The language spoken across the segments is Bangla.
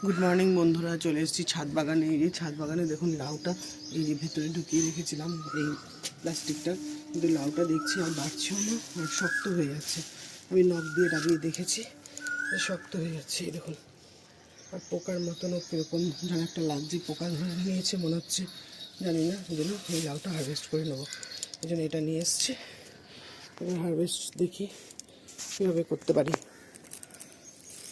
গুড মর্নিং বন্ধুরা, চলে এসেছি ছাদ বাগানে। এই যে ছাদ বাগানে দেখুন লাউটা এই যে ভেতরে ঢুকিয়ে রেখেছিলাম এই প্লাস্টিকটা, কিন্তু লাউটা দেখছি আর বাড়ছেও না, আর শক্ত হয়ে যাচ্ছে। আমি নখ দিয়ে দাবিয়ে দেখেছি, শক্ত হয়ে যাচ্ছে। এই দেখুন, আর পোকার মতনও কীরকম যেন একটা লাগছে, পোকা ধরে নিয়েছে মনে হচ্ছে, জানি না। এই জন্য এই লাউটা হারভেস্ট করে নেবো, এই জন্য এটা নিয়ে এসছি। এবার হারভেস্ট দেখি কীভাবে করতে পারি।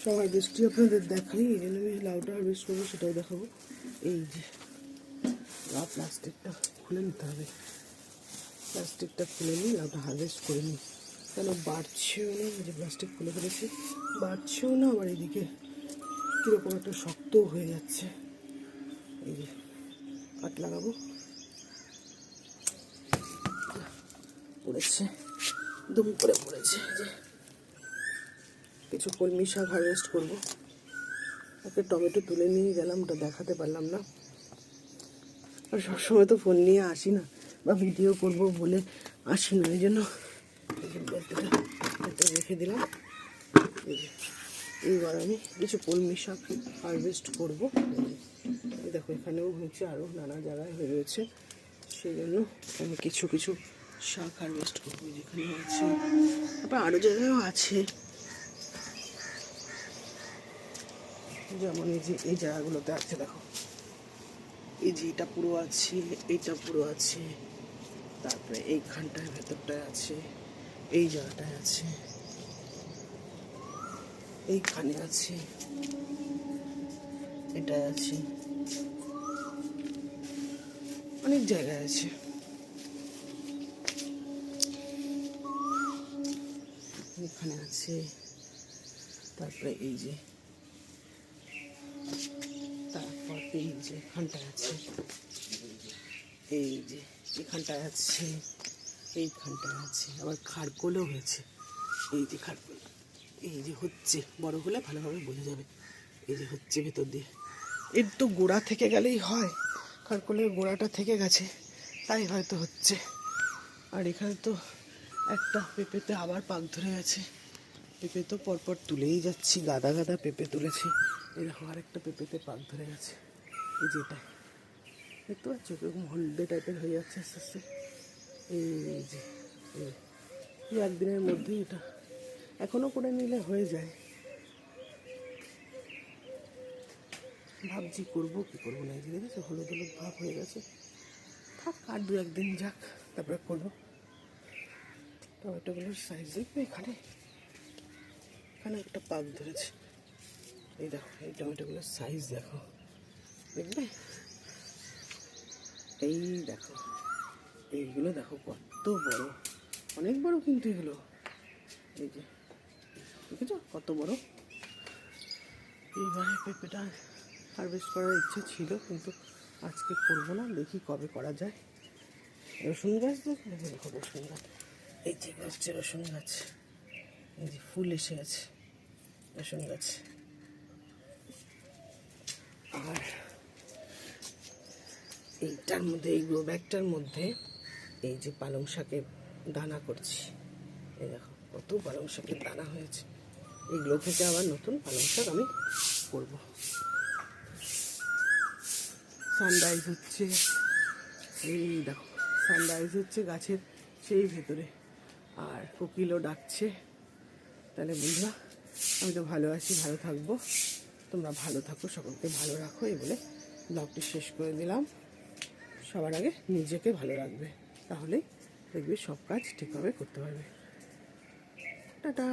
সব হারভেস্টই আপনাদের দেখাই, এই জন্য আমি লাউটা হারভেস্ট করবো সেটাও দেখাবো। এই যে লাউ প্লাস্টিকটা খুলে নিতে হবে, প্লাস্টিকটা খুলে নিই, লাউটা হারভেস্ট করে নিই। কেন বাড়ছেও না, যে প্লাস্টিক খুলে ফেলেছি, বাড়ছেও না, আবার এদিকে কীরকম একটা শক্তও হয়ে যাচ্ছে। এই যে কাট লাগাবো, পড়েছে, দুম করে পড়েছে। যে কিছু কলমি শাক হারভেস্ট করবো। ওকে টমেটো তুলে নিয়ে গেলাম, ওটা দেখাতে পারলাম না। আর সবসময় তো ফোন নিয়ে আসি না, বা ভিডিও করব বলে আসি না, এই জন্য এটা রেখে দিলাম। এইবার আমি কিছু কলমি শাক হারভেস্ট করবো। এই দেখো এখানেও হয়েছে, আরও নানা জায়গায় হয়ে রয়েছে, সেই জন্য আমি কিছু কিছু শাক হারভেস্ট করবো। যেখানে আছে, তারপর আরও জায়গায়ও আছে, যেমন এই যে এই জায়গাগুলোতে আছে। দেখো এই যে এটা পুরো আছে, এইটা পুরো আছে, তারপরে এইখানটায় ভেতরটায় আছে, এই জায়গাটায় আছে, এইখানে আছে, এটা আছে, অনেক জায়গায় আছে। এখানে আছে, তারপরে এই যে, তারপর এই যে এখানটায় আছে, এই যে এখানটায় আছে, এইখানটায় আছে, আবার খারকোলও হয়েছে। এই যে খারকোল, এই যে হচ্ছে, বড় হলে ভালোভাবে বোঝা যাবে। এই যে হচ্ছে ভেতর দিয়ে, এর তো গোড়া থেকে গেলেই হয়, খারকোলের গোড়াটা থেকে গেছে, তাই হয়তো হচ্ছে। আর এখানে তো একটা পেঁপেতে আবার পাক ধরে গেছে। পেঁপে তো পরপর তুলেই যাচ্ছি, গাদা গাদা পেঁপে তুলেছি। এই দেখো আরেকটা পেঁপেতে পাক ধরে গেছে, এই যেটা দেখতে পাচ্ছ, এরকম হলদে টাইপের হয়ে যাচ্ছে আস্তে আস্তে। এই যে এই একদিনের মধ্যেই এটা এখনও করে নিলে হয়ে যায়। ভাবছি করবো কি করবো না, এই যে দেখেছো হলুদ হলুদ ভাব হয়ে গেছে, থাক আর দু একদিন যাক, তারপরে করবো। টমেটোগুলোর সাইজ দেখবে, এখানে এখানে একটা পাক ধরেছে। এই দেখো এই টমেটোগুলোর সাইজ দেখো, দেখবে, এই দেখো এইগুলো দেখো কত বড়, অনেক বড় কিন্তু এগুলো। এই যে দেখেছো কত বড়। এইবারে পেঁপেটা হারভেস্ট করার ইচ্ছে ছিল, কিন্তু আজকে করবো না, দেখি কবে করা যায়। রসুন গাছ দেখো, দেখো রসুন গাছ, এই যে হচ্ছে রসুন গাছ, এই যে ফুল এসে আছে রসুন গাছ। আর এইটার মধ্যে, এই গ্রো ব্যাগটার মধ্যে এই যে পালং শাকের দানা করছি, এই দেখো কত পালং শাকের দানা হয়েছে। এইগুলো থেকে আবার নতুন পালং শাক আমি করব। সানরাইজ হচ্ছে, এই দেখো সানরাইজ হচ্ছে গাছের সেই ভেতরে, আর কোকিলও ডাকছে। তাহলে বন্ধুরা, আমি তো ভালো আছি, ভালো থাকবো, তোমরা ভালো থাকো, সকলকে ভালো রাখো, এই বলে ব্লগটি শেষ করে দিলাম। সবার আগে নিজেকে ভালো রাখবে, তাহলেই দেখবে সব কাজ ঠিকভাবে করতে পারবে। টাটা।